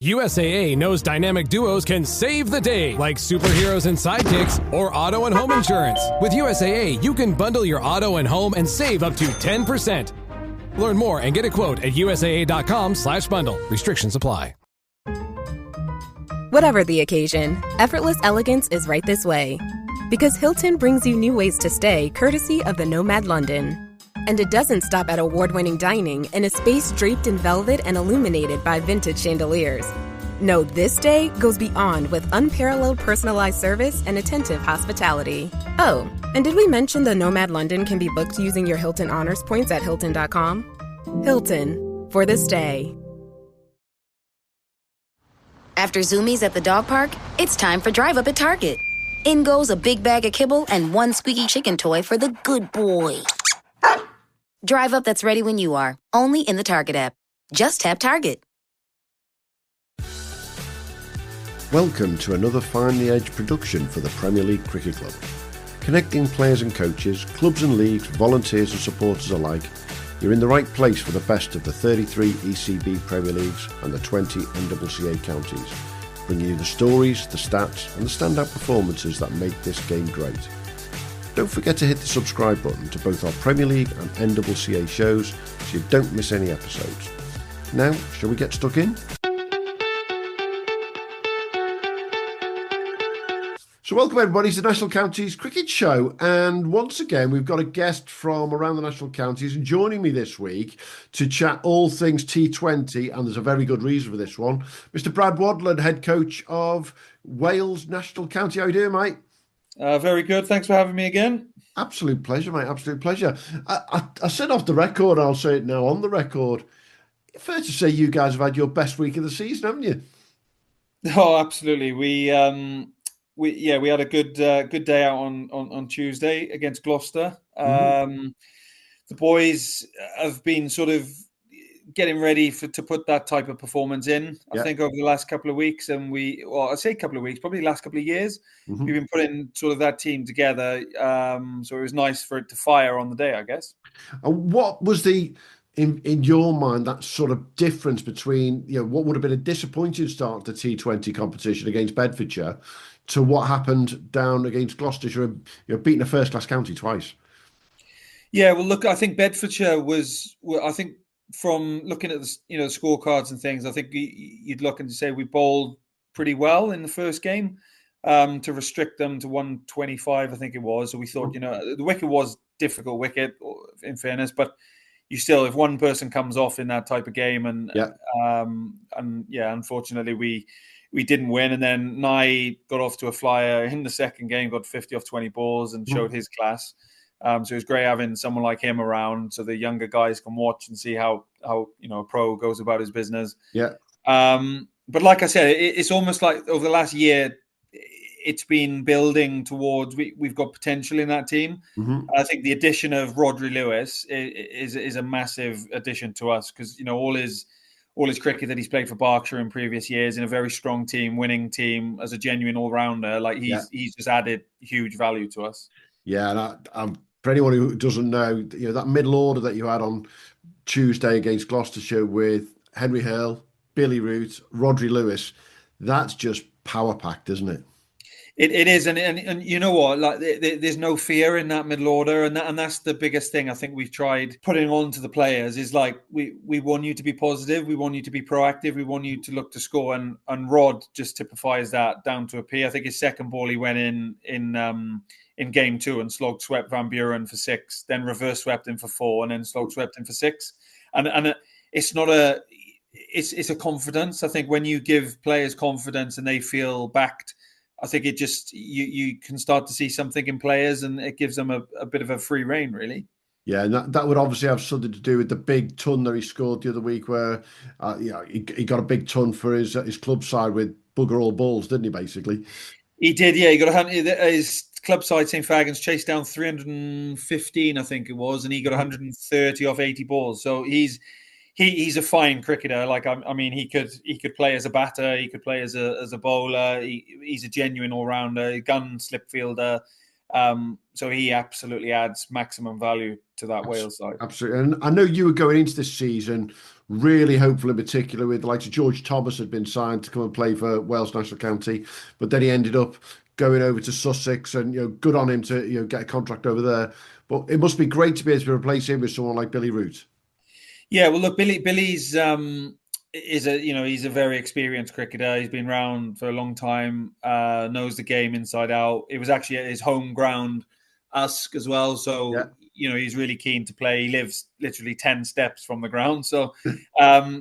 USAA knows dynamic duos can save the day, like superheroes and sidekicks or auto and home insurance. With USAA, you can bundle your auto and home and save up to 10%. Learn more and get a quote at usaa.com/bundle. Restrictions apply. Whatever the occasion, effortless elegance is right this way. Because Hilton brings you new ways to stay courtesy of the Nomad London. And it doesn't stop at award-winning dining in a space draped in velvet and illuminated by vintage chandeliers. No, this day goes beyond with unparalleled personalized service and attentive hospitality. Oh, and did we mention the Nomad London can be booked using your Hilton Honors points at Hilton.com? Hilton, for this day. After Zoomies at the dog park, it's time for Drive Up at Target. In goes a big bag of kibble and one squeaky chicken toy for the good boy. Drive Up that's ready when you are, only in the Target app. Just tap Target. Welcome to another Find the Edge production for the Premier League Cricket Club. Connecting players and coaches, clubs and leagues, volunteers and supporters alike, you're in the right place for the best of the 33 ECB Premier Leagues and the 20 NCCA counties, bringing you the stories, the stats and the standout performances that make this game great. Don't forget to hit the subscribe button to both our Premier League and NCCA shows so you don't miss any episodes. Now, shall we get stuck in? So welcome everybody to the National Counties Cricket Show, and once again we've got a guest from around the National Counties, and joining me this week to chat all things T20, and there's a very good reason for this one, Mr. Brad Wadlan, head coach of Wales National County. How are you doing, mate? Very good. Thanks for having me again. Absolute pleasure, mate. Absolute pleasure. I said off the record, I'll say it now on the record. Fair to say you guys have had your best week of the season, haven't you? Oh, absolutely. We had a good day out on Tuesday against Gloucester. The boys have been sort of getting ready to put that type of performance in, I think, over the last couple of weeks. And I say a couple of weeks, probably the last couple of years, we've been putting sort of that team together. So it was nice for it to fire on the day, I guess. And what was in your mind, that sort of difference between, what would have been a disappointing start to T20 competition against Bedfordshire to what happened down against Gloucestershire, beating a first-class county twice? Yeah, well, look, I think Bedfordshire from looking at the scorecards and things, I think you'd look and say we bowled pretty well in the first game to restrict them to 125, I think it was. So we thought, the wicket was difficult wicket, in fairness, but you still, if one person comes off in that type of game, unfortunately we didn't win, and then Nye got off to a flyer in the second game, got 50 off 20 balls and showed his class. So it was great having someone like him around, so the younger guys can watch and see how a pro goes about his business. Yeah. But like I said, it's almost like over the last year, it's been building towards we've got potential in that team. I think the addition of Rodri Lewis is a massive addition to us, because all his cricket that he's played for Berkshire in previous years in a very strong team, winning team, as a genuine all rounder, he's just added huge value to us. Yeah, and for anyone who doesn't know, that middle order that you had on Tuesday against Gloucestershire with Henry Hurl, Billy Root, Rodri Lewis, that's just power packed, isn't it? It is, and you know what? There's no fear in that middle order, and that's the biggest thing I think we've tried putting on to the players is we want you to be positive, we want you to be proactive, we want you to look to score, and Rod just typifies that down to a P. I think his second ball he went in game 2 and slog swept Van Buren for 6, then reverse swept him for 4, and then slog swept him for 6, and it's not it's a confidence. I think when you give players confidence and they feel backed, I think it just you can start to see something in players, and it gives them a bit of a free rein, really. Yeah, and that would obviously have something to do with the big ton that he scored the other week, where he got a big ton for his club side with bugger all balls, didn't he? Basically, he did. Yeah, he got his club side St Fagans chased down 315, I think it was, and he got 130 off 80 balls. So he's a fine cricketer. He could play as a batter, he could play as a bowler. He's a genuine all rounder, gun slip fielder. So he absolutely adds maximum value to that Wales side. Absolutely. And I know you were going into this season really hopeful in particular with like George Thomas had been signed to come and play for Wales National County, but then he ended up going over to Sussex, and good on him to get a contract over there. But it must be great to be able to replace him with someone like Billy Root. Yeah, well, look, Billy's is a he's a very experienced cricketer. He's been around for a long time, knows the game inside out. It was actually at his home ground, Usk, as well. So Yeah, he's really keen to play. He lives literally 10 steps from the ground, so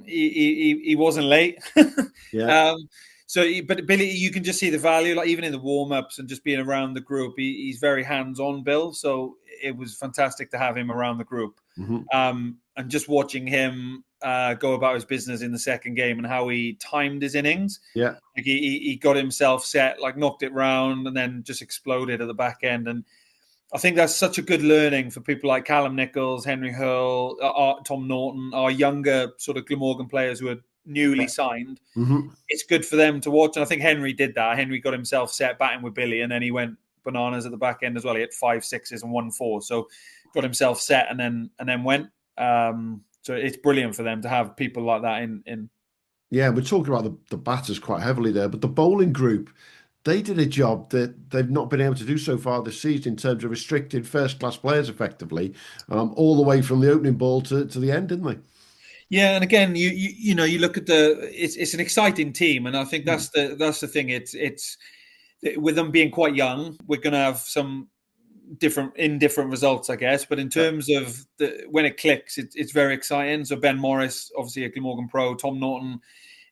he wasn't late. yeah, um, but Billy, you can just see the value, like even in the warm ups and just being around the group. He's very hands on, Bill. So it was fantastic to have him around the group. hmm And just watching him go about his business in the second game and how he timed his innings. yeah, Like he got himself set, like knocked it round, and then just exploded at the back end. And I think that's such a good learning for people like Callum Nichols, Henry Hurl, Tom Norton, our younger sort of Glamorgan players who are newly signed. hmm It's good for them to watch. And I think Henry did that. Henry got himself set batting with Billy, and then he went bananas at the back end as well. He had 5 sixes and 1 4. So got himself set and then went. So it's brilliant for them to have people like that in. Yeah, we're talking about the batters quite heavily there, but the bowling group, they did a job that they've not been able to do so far this season in terms of restricting first-class players effectively, all the way from the opening ball to the end, didn't they? Yeah, and again, you look at it's an exciting team, and I think that's the thing. It's with them being quite young, we're going to have some different results, I guess. But in Yeah, terms of when it clicks, it's very exciting. So Ben Morris, obviously a Glamorgan pro, Tom Norton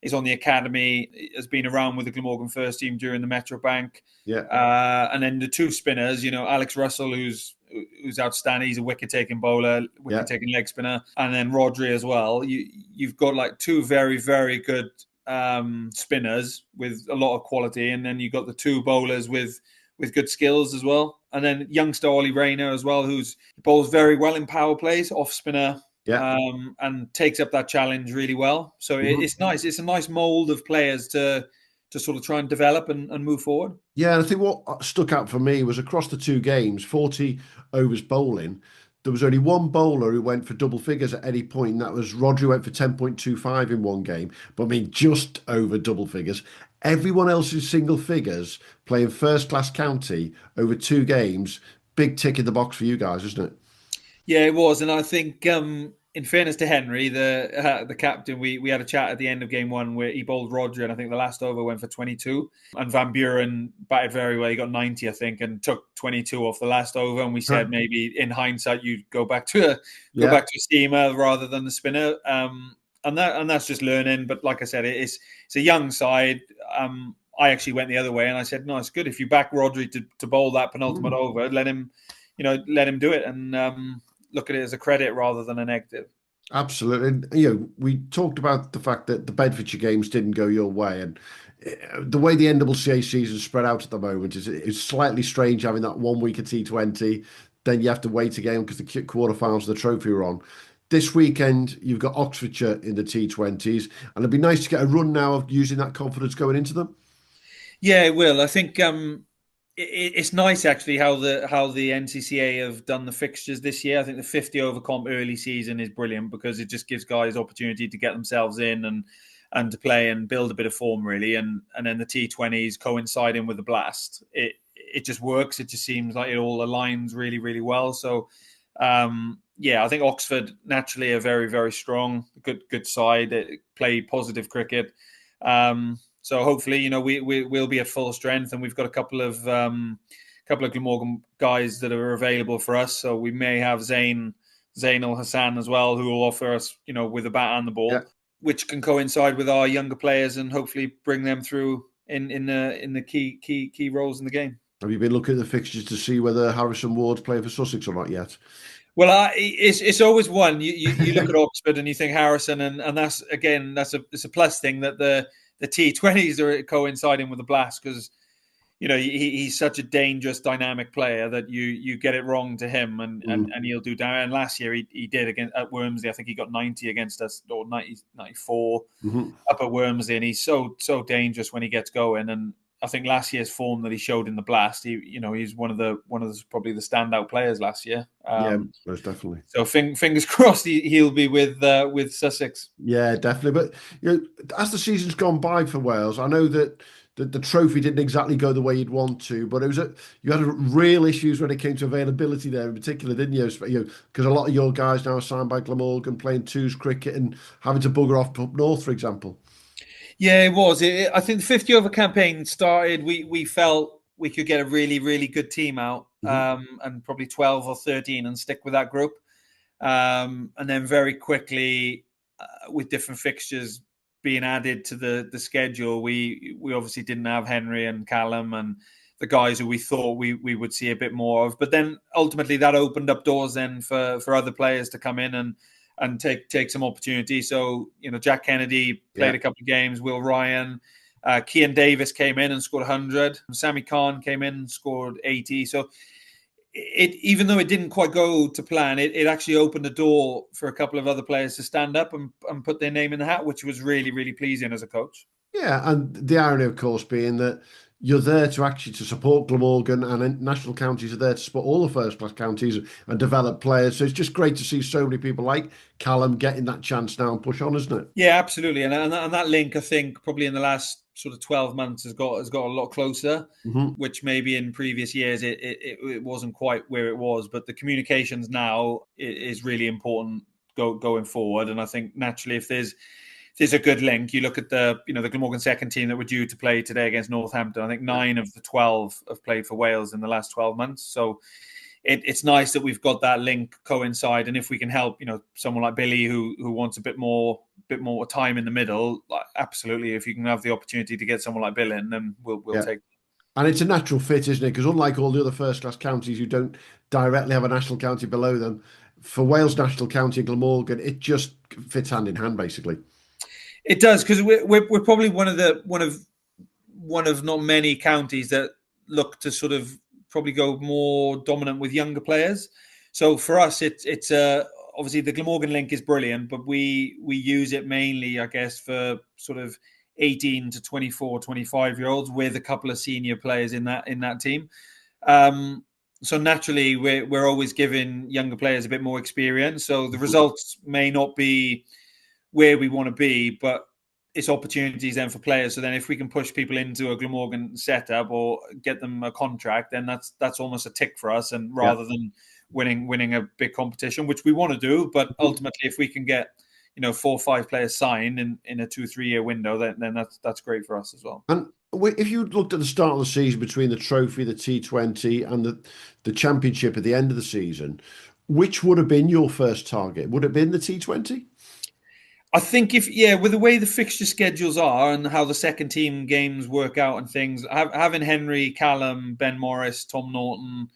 is on the academy, has been around with the Glamorgan first team during the Metro Bank. yeah, And then the two spinners, Alex Russell, who's outstanding. He's a wicket-taking bowler, yeah. wicket-taking leg spinner. And then Rodri as well. You've got like two very, very good spinners with a lot of quality. And then you've got the two bowlers with good skills as well. And then youngster Ollie Rayner as well, who's bowls very well in power plays, off spinner, Yeah. and takes up that challenge really well. So it's nice. It's a nice mold of players to sort of try and develop and move forward. Yeah, and I think what stuck out for me was across the two games, 40 overs bowling, there was only one bowler who went for double figures at any point, and that was Rodri went for 10.25 in one game, but I mean just over double figures. Everyone else is single figures playing first class county over two games. Big tick in the box for you guys, isn't it? Yeah, it was, and I think in fairness to Henry, the captain, we had a chat at the end of game one where he bowled Roger, and I think the last over went for 22, and Van Buren batted very well. He got 90, I think, and took 22 off the last over. And we said maybe in hindsight you'd go back to a steamer rather than the spinner, and that's just learning. But like I said, it's a young side. I actually went the other way, and I said, no, it's good if you back Rodri to bowl that penultimate over, let him do it, and look at it as a credit rather than a negative. Absolutely. And, we talked about the fact that the Bedfordshire games didn't go your way, and the way the NCCA season spread out at the moment is slightly strange having that 1 week of T20, then you have to wait again because the quarterfinals of the trophy are on. This weekend, you've got Oxfordshire in the T20s, and it'd be nice to get a run now of using that confidence going into them. Yeah, it will. I think it's nice actually how the NCCA have done the fixtures this year. I think the 50 over comp early season is brilliant because it just gives guys opportunity to get themselves in and to play and build a bit of form really. And then the T20s coinciding with the Blast, it just works. It just seems like it all aligns really, really well. So I think Oxford naturally are very, very strong, good side. They play positive cricket. So hopefully, we'll be at full strength, and we've got a couple of Glamorgan guys that are available for us. So we may have Zain Al Hassan as well, who will offer us, with a bat and the ball, which can coincide with our younger players and hopefully bring them through in the key roles in the game. Have you been looking at the fixtures to see whether Harrison Ward's playing for Sussex or not yet? Well, it's always one. You look at Oxford and you think Harrison, and that's it's a plus thing that the T20s are coinciding with the Blast because he's such a dangerous, dynamic player that you get it wrong to him and he'll do down. And last year he did at Wormsley. I think he got 90 against us, or 90, 94 up at Wormsley, and he's so dangerous when he gets going. And I think last year's form that he showed in the Blast, he's one of the probably the standout players last year. Yeah, most definitely. So fingers crossed he'll be with Sussex. Yeah, definitely. But as the season's gone by for Wales, I know that the trophy didn't exactly go the way you'd want to, but you had real issues when it came to availability there in particular, didn't you? Because a lot of your guys now are signed by Glamorgan, playing twos cricket and having to bugger off up north, for example. Yeah, it was. I think the 50 over campaign started. We felt we could get a really, really good team out, and probably 12 or 13 and stick with that group. And then very quickly, with different fixtures being added to the schedule, we obviously didn't have Henry and Callum and the guys who we thought we would see a bit more of. But then ultimately that opened up doors then for other players to come in and take some opportunity. So, Jack Kennedy played a couple of games, Will Ryan, Cian Davis came in and scored 100. Sammy Khan came in and scored 80. So even though it didn't quite go to plan, it actually opened the door for a couple of other players to stand up and put their name in the hat, which was really, really pleasing as a coach. Yeah, and the irony, of course, being that you're there to support Glamorgan, and national counties are there to support all the first-class counties and develop players. So it's just great to see so many people like Callum getting that chance now and push on, isn't it? Yeah, absolutely. And that link, I think, probably in the last sort of 12 months has got a lot closer, which maybe in previous years it wasn't quite where it was. But the communications now is really important going forward. And I think naturally, if there's a good link, you look at the Glamorgan second team that were due to play today against Northampton. I think 9 of the 12 have played for Wales in the last 12 months. So it's nice that we've got that link coincide. And if we can help, someone like Billy who wants a bit more time in the middle, absolutely. If you can have the opportunity to get someone like Bill in, then we'll take. And it's a natural fit, isn't it? Because unlike all the other first-class counties who don't directly have a national county below them, for Wales National County and Glamorgan, it just fits hand in hand, basically. It does, because we're probably one of not many counties that look to sort of probably go more dominant with younger players. So for us, it's obviously the Glamorgan link is brilliant, but we use it mainly, I guess, for sort of 18 to 24, 25-year-olds with a couple of senior players in that team. So naturally, we're always giving younger players a bit more experience. So the results may not be where we want to be, but it's opportunities then for players. So then if we can push people into a Glamorgan setup or get them a contract, then that's almost a tick for us. And rather than winning a big competition, which we want to do, but ultimately if we can get 4 or 5 players signed in a 2-3 year window, then that's great for us as well. And if you looked at the start of the season between the trophy, the T20 and the championship at the end of the season, which would have been your first target? Would it have been the T20? I think with the way the fixture schedules are and how the second team games work out and things, having Henry, Callum, Ben Morris, Tom Norton,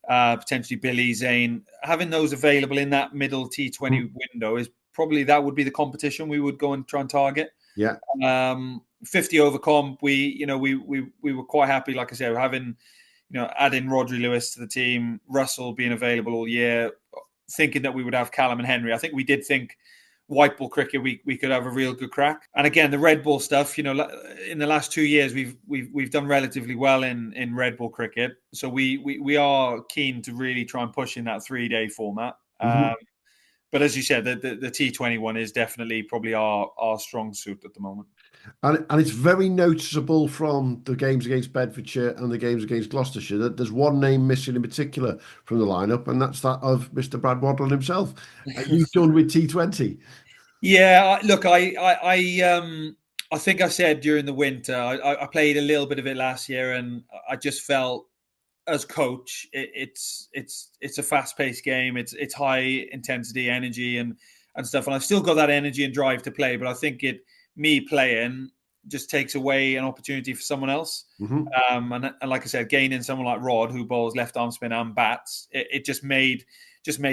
potentially Billy, Zane, having those available in that middle T20 window is probably, that would be the competition we would go and try and target. Yeah. 50 over comp, we were quite happy, like I said, having, adding Rodri Lewis to the team, Russell being available all year, thinking that we would have Callum and Henry. I think we did think white ball cricket, we could have a real good crack. And again, the red ball stuff, in the last 2 years, we've done relatively well in red ball cricket. So we are keen to really try and push in that 3-day format. But as you said, the T20 one is definitely probably our strong suit at the moment. And it's very noticeable from the games against Bedfordshire and the games against Gloucestershire that there's one name missing in particular from the lineup, and that's that of Mr. Brad Wadlan himself. You've done with T20. Yeah, look, I think I said during the winter, I played a little bit of it last year, and I just felt as coach, it's a fast-paced game. It's high intensity, energy, and stuff, and I've still got that energy and drive to play. But I think me playing just takes away an opportunity for someone else. And like I said, gaining someone like Rod who bowls left arm spin and bats, it just made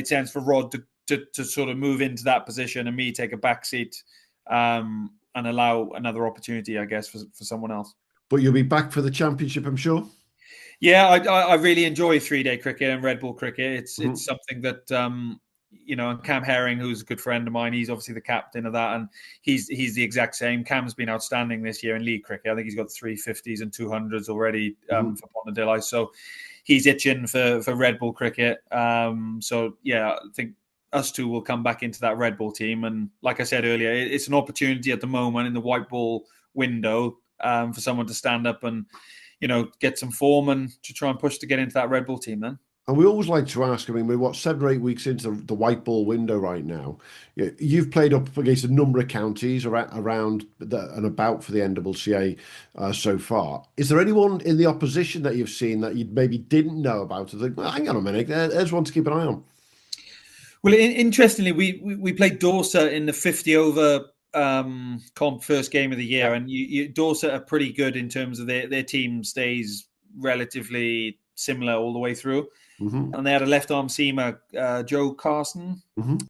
sense for Rod to sort of move into that position and me take a back seat and allow another opportunity, I guess, for someone else. But you'll be back for the championship, I'm sure. Yeah, I really enjoy 3-day cricket and red ball cricket. It's something that and Cam Herring, who's a good friend of mine, he's obviously the captain of that, and he's the exact same. Cam's been outstanding this year in league cricket. I think he's got 350s and 200s already for Pontarddulai. So he's itching for Red Bull cricket. So yeah, I think us two will come back into that Red Bull team. And like I said earlier, it's an opportunity at the moment in the white ball window for someone to stand up and get some form and to try and push to get into that Red Bull team then. And we always like to ask, I mean, we're 7 or 8 weeks into the white ball window right now. You've played up against a number of counties around and about for the NCCA so far. Is there anyone in the opposition that you've seen that you maybe didn't know about and think, well, hang on a minute, there's one to keep an eye on? Well, interestingly, we played Dorset in the 50 over comp first game of the year, and Dorset are pretty good in terms of their team stays relatively similar all the way through. And they had a left arm seamer, Joe Carson,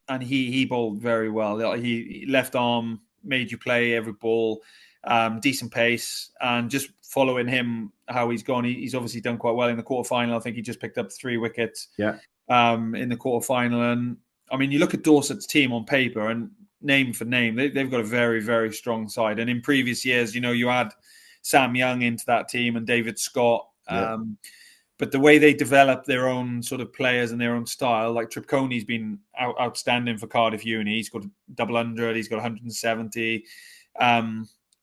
and he bowled very well. He left arm made you play every ball, decent pace, and just following him how he's gone. He's obviously done quite well in the quarterfinal. I think he just picked up 3 wickets. In the quarterfinal, and I mean, you look at Dorset's team on paper, and name for name, they've got a very, very strong side. And in previous years, you had Sam Young into that team and David Scott. But the way they develop their own sort of players and their own style, like Tripconi's been outstanding for Cardiff Uni. He's got a double 100, he's got 170.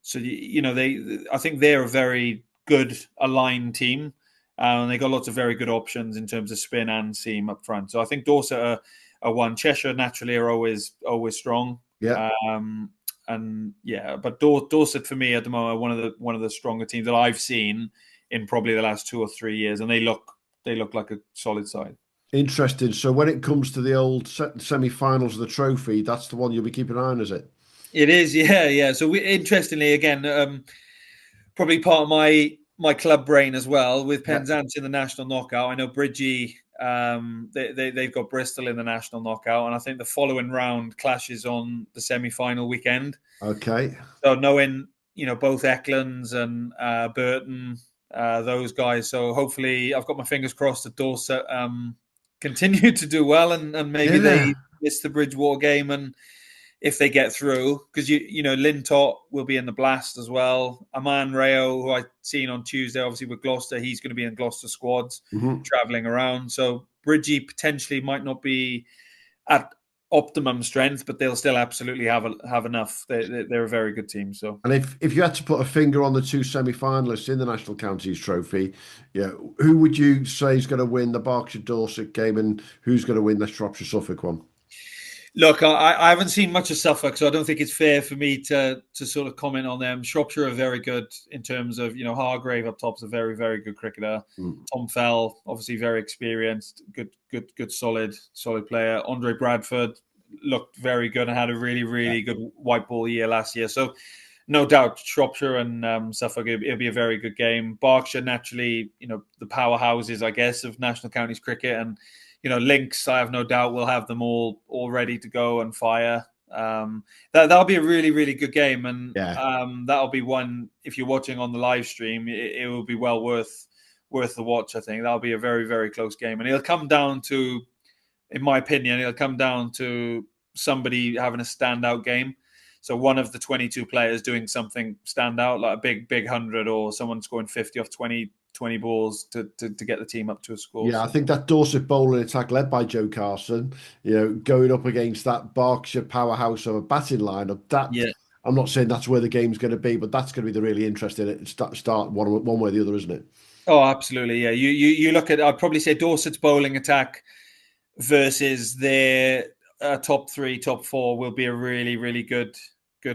So, I think they're a very good aligned team. And they got lots of very good options in terms of spin and seam up front. So I think Dorset are one. Cheshire naturally are always strong. But Dorset for me at the moment are one of the stronger teams that I've seen in probably the last 2 or 3 years, and they look like a solid side. Interesting. So when it comes to the old semi-finals of the trophy, that's the one you'll be keeping an eye on, is it? It is, yeah. So interestingly, again, probably part of my club brain as well with Penzance in the national knockout. I know Bridgie, they've got Bristol in the national knockout, and I think the following round clashes on the semi-final weekend. Okay. So knowing both Eklunds and Burton. Those guys. So hopefully I've got my fingers crossed that Dorset continue to do well and maybe they miss the Bridgewater game, and if they get through, because Lintott will be in the blast as well. Aman Rayo, who I've seen on Tuesday, obviously with Gloucester, he's going to be in Gloucester squads travelling around. So Bridgie potentially might not be at optimum strength, but they'll still absolutely have enough. They're a very good team. So, and if you had to put a finger on the 2 semi-finalists in the National Counties Trophy, who would you say is going to win the Berkshire Dorset game, and who's going to win the Shropshire Suffolk one? Look, I haven't seen much of Suffolk, so I don't think it's fair for me to sort of comment on them. Shropshire are very good in terms of, Hargrave up top's a very, very good cricketer. Tom Fell, obviously very experienced, good, solid player. Andre Bradford looked very good and had a really, really good white ball year last year. So no doubt Shropshire and Suffolk, it'll be a very good game. Berkshire, naturally, the powerhouses, I guess, of National Counties cricket, and Lynx, I have no doubt, will have them all ready to go and fire. That'll be a really, really good game, and that'll be one. If you're watching on the live stream, it will be well worth the watch. I think that'll be a very, very close game, and it'll come down to, in my opinion, somebody having a standout game. So one of the 22 players doing something standout, like a big 100, or someone scoring 50 off 20 balls to get the team up to a score. Yeah, I think that Dorset bowling attack led by Joe Carson, going up against that Berkshire powerhouse of a batting lineup. I'm not saying that's where the game's going to be, but that's going to be the really interesting start one way or the other, isn't it? Oh, absolutely. Yeah, you look at, I'd probably say Dorset's bowling attack versus their top 3, top 4 will be a really, really good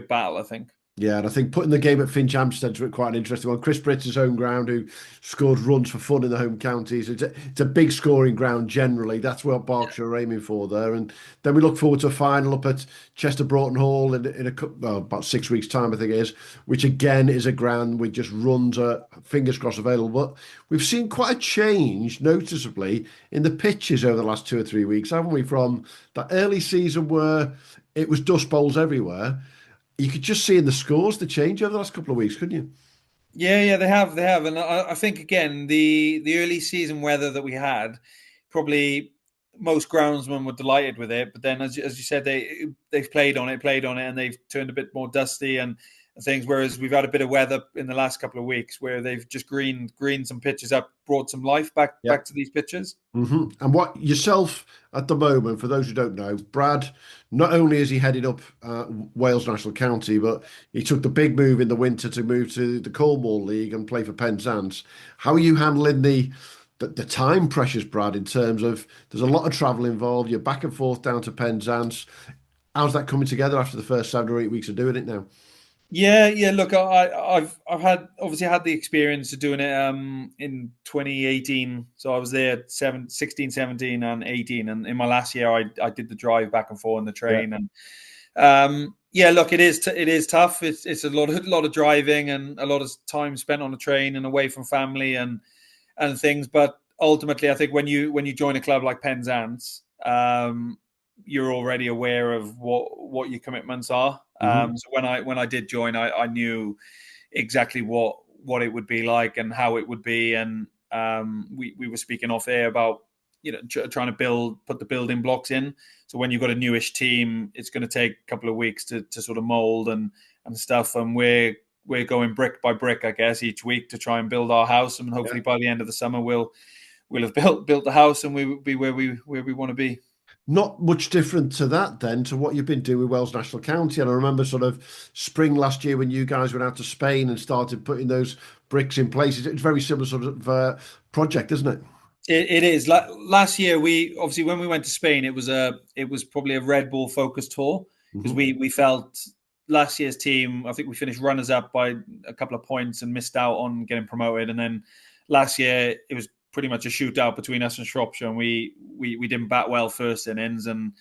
battle, I think. Yeah, and I think putting the game at Finch Hampstead's quite an interesting one. Chris Britt's home ground, who scored runs for fun in the home counties. It's a big scoring ground generally. That's what Berkshire are aiming for there. And then we look forward to a final up at Chester Broughton Hall in about 6 weeks' time, I think it is, which again is a ground with just runs, fingers crossed, available. But we've seen quite a change, noticeably, in the pitches over the last 2 or 3 weeks, haven't we? From that early season where it was dust bowls everywhere, you could just see in the scores the change over the last couple of weeks, couldn't you? Yeah, they have. And I think, again, the early season weather that we had probably most groundsmen were delighted with it. But then, as you said, they've played on it, and they've turned a bit more dusty and things. Whereas we've had a bit of weather in the last couple of weeks where they've just greened some pitches up, brought some life back to these pitches. Mm-hmm. And what yourself at the moment, for those who don't know, Brad, not only is he heading up Wales National County, but he took the big move in the winter to move to the Cornwall League and play for Penzance. How are you handling the time pressures, Brad, in terms of there's a lot of travel involved, you're back and forth down to Penzance. How's that coming together after the first 7 or 8 weeks of doing it now? Yeah. Look, I've obviously had the experience of doing it in 2018. So I was there 16, 17 and 18. And in my last year, I did the drive back and forth on the train. And look, it is tough. It's a lot of driving and a lot of time spent on the train and away from family and things. But ultimately, I think when you join a club like Penzance, you're already aware of what your commitments are. So when I did join, I knew exactly what it would be like and how it would be. And we were speaking off air about trying to put the building blocks in. So when you've got a newish team, it's going to take a couple of weeks to sort of mold and stuff. And we're going brick by brick, I guess, each week to try and build our house. And hopefully by the end of the summer, we'll have built the house and we will be where we want to be. Not much different to that then, to what you've been doing with Wales National County. And I remember sort of spring last year when you guys went out to Spain and started putting those bricks in place. It's a very similar sort of project, isn't it? It is. Last year, when we went to Spain, it was probably a Red Bull focused tour because we felt last year's team, I think we finished runners up by a couple of points and missed out on getting promoted. And then last year, it was pretty much a shootout between us and Shropshire, and we didn't bat well first innings and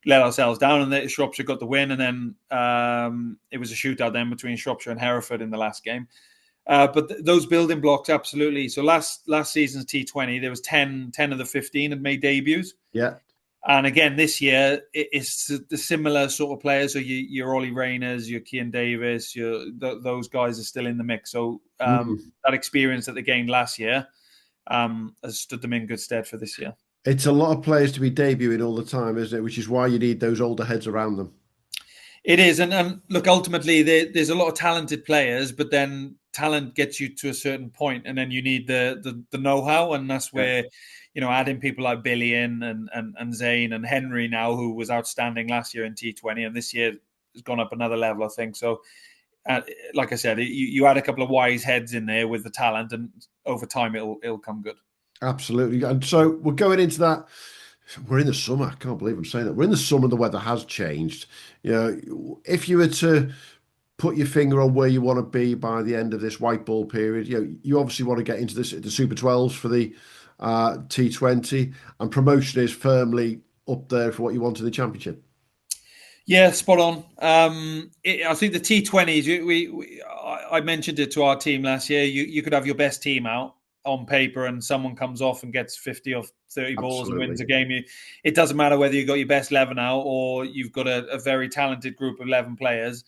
let ourselves down, and then Shropshire got the win, and then it was a shootout then between Shropshire and Hereford in the last game. But those building blocks, absolutely. So last season's T20, there was 10 of the 15 had made debuts. Yeah. And again, this year, it's the similar sort of players. So your Ollie Rayners, your Cian Davis, those guys are still in the mix. So that experience that they gained last year has stood them in good stead for this year. It's a lot of players to be debuting all the time, isn't it? Which is why you need those older heads around them. It is. And look, ultimately, there's a lot of talented players, but then talent gets you to a certain point, and then you need the know-how. And that's where, adding people like Billy in and Zane and Henry now, who was outstanding last year in T20, and this year has gone up another level, I think. So, like I said, you add a couple of wise heads in there with the talent, and over time it'll come good. Absolutely. And so we're going into that. We're in the summer. I can't believe I'm saying that. We're in the summer. The weather has changed. If you were to put your finger on where you want to be by the end of this white ball period, you obviously want to get into the Super 12s for the T20, and promotion is firmly up there for what you want in the Championship. Yeah, spot on. I think the T20s, I mentioned it to our team last year. You could have your best team out on paper and someone comes off and gets 50 or 30 balls and wins a game. It doesn't matter whether you've got your best 11 out or you've got a very talented group of 11 players.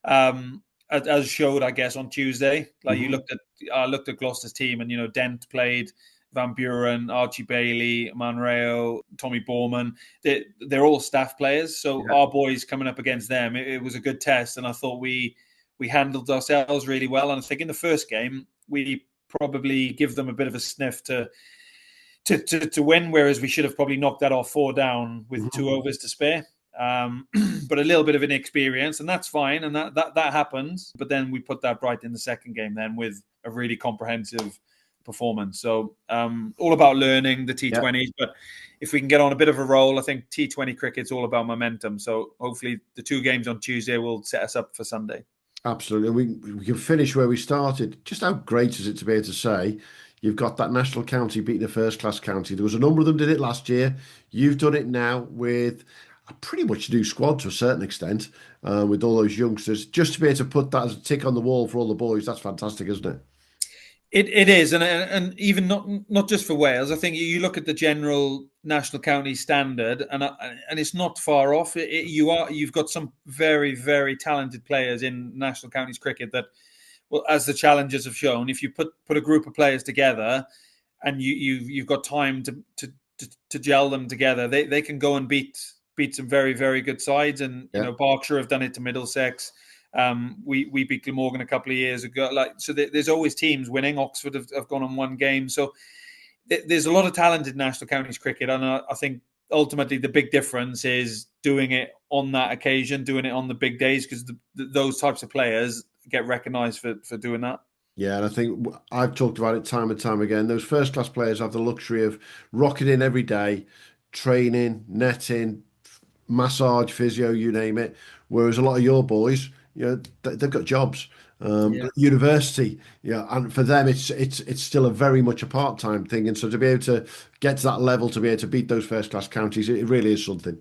As showed, I guess, on Tuesday. I looked at Gloucester's team and, Dent played, Van Buren, Archie Bailey, Manreo, Tommy Borman. They're all staff players. So our boys coming up against them, it was a good test. And I thought we handled ourselves really well. And I think in the first game, we probably give them a bit of a sniff to win, whereas we should have probably knocked that off 4 down with 2 overs to spare. But a little bit of inexperience, and that's fine, and that happens. But then we put that right in the second game then with a really comprehensive performance. So all about learning the T20s, but if we can get on a bit of a roll, I think T20 cricket's all about momentum. So hopefully the 2 games on Tuesday will set us up for Sunday. Absolutely. We can finish where we started. Just how great is it to be able to say you've got that national county beating a first-class county? There was a number of them did it last year. You've done it now with a pretty much new squad to a certain extent, with all those youngsters. Just to be able to put that as a tick on the wall for all the boys, that's fantastic, isn't it? It is, and even not just for Wales. I think you look at the general national county standard, and it's not far off. You've got some very, very talented players in national counties cricket that, well, as the challengers have shown, if you put a group of players together, and you've got time to to gel them together. They can go and beat some very, very good sides, and Berkshire have done it to Middlesex. We beat Glamorgan a couple of years ago. There's always teams winning. Oxford have gone on one game, so there's a lot of talent in national counties cricket, and I think ultimately the big difference is doing it on that occasion, doing it on the big days, because those types of players get recognised for doing that. Yeah, and I think I've talked about it time and time again. Those first-class players have the luxury of rocking in every day, training, netting, massage, physio, you name it. Whereas a lot of your boys, they've got jobs, university, and for them it's still a very much a part-time thing. And so to be able to get to that level, to be able to beat those first-class counties, it really is something.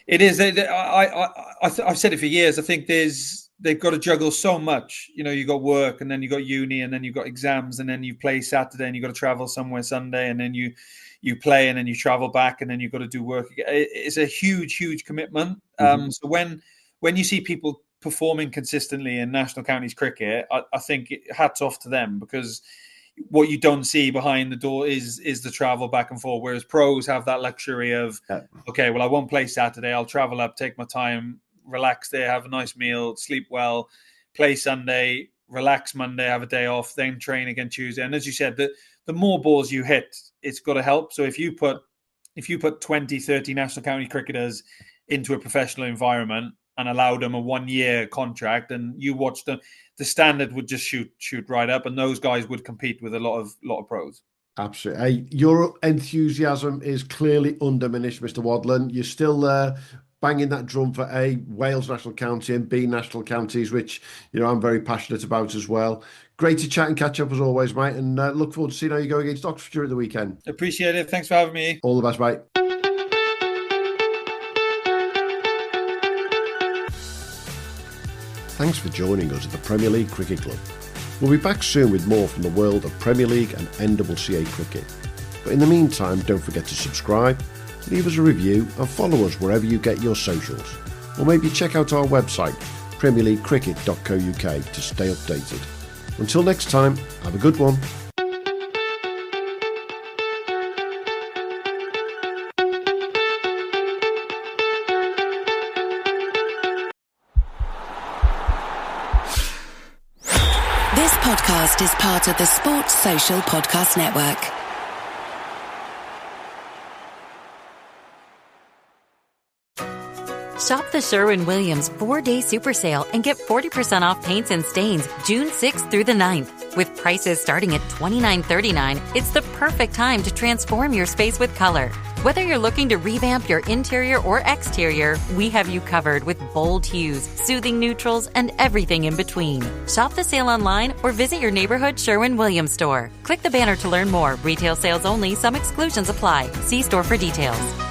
It is. I've said it for years. I think they've got to juggle so much. You got work, and then you got uni, and then you got exams, and then you play Saturday, and you got to travel somewhere Sunday, and then you play, and then you travel back, and then you've got to do work. It's a huge commitment. So when you see people performing consistently in national counties cricket, I think hats off to them, because what you don't see behind the door is the travel back and forth. Whereas pros have that luxury of, okay, well, I won't play Saturday. I'll travel up, take my time, relax there, have a nice meal, sleep well, play Sunday, relax Monday, have a day off, then train again Tuesday. And as you said, the more balls you hit, it's got to help. So if you put 20, 30 national county cricketers into a professional environment and allowed them a 1-year contract, and you watch them, the standard would just shoot right up, and those guys would compete with a lot of pros. Absolutely. Your enthusiasm is clearly undiminished, Mr. Wadlan. You're still banging that drum for A, Wales national county, and B, national counties, which I'm very passionate about as well. Great to chat and catch up as always, mate, and look forward to seeing how you go against Oxfordshire at the weekend. Appreciate it. Thanks for having me. All the best, mate. Thanks for joining us at the Premier League Cricket Club. We'll be back soon with more from the world of Premier League and NCCA cricket. But in the meantime, don't forget to subscribe, leave us a review and follow us wherever you get your socials. Or maybe check out our website, premierleaguecricket.co.uk, to stay updated. Until next time, have a good one. This podcast is part of the Sports Social Podcast Network. Shop the Sherwin-Williams 4-Day Super Sale and get 40% off paints and stains June 6th through the 9th. With prices starting at $29.39, it's the perfect time to transform your space with color. Whether you're looking to revamp your interior or exterior, we have you covered with bold hues, soothing neutrals, and everything in between. Shop the sale online or visit your neighborhood Sherwin-Williams store. Click the banner to learn more. Retail sales only. Some exclusions apply. See store for details.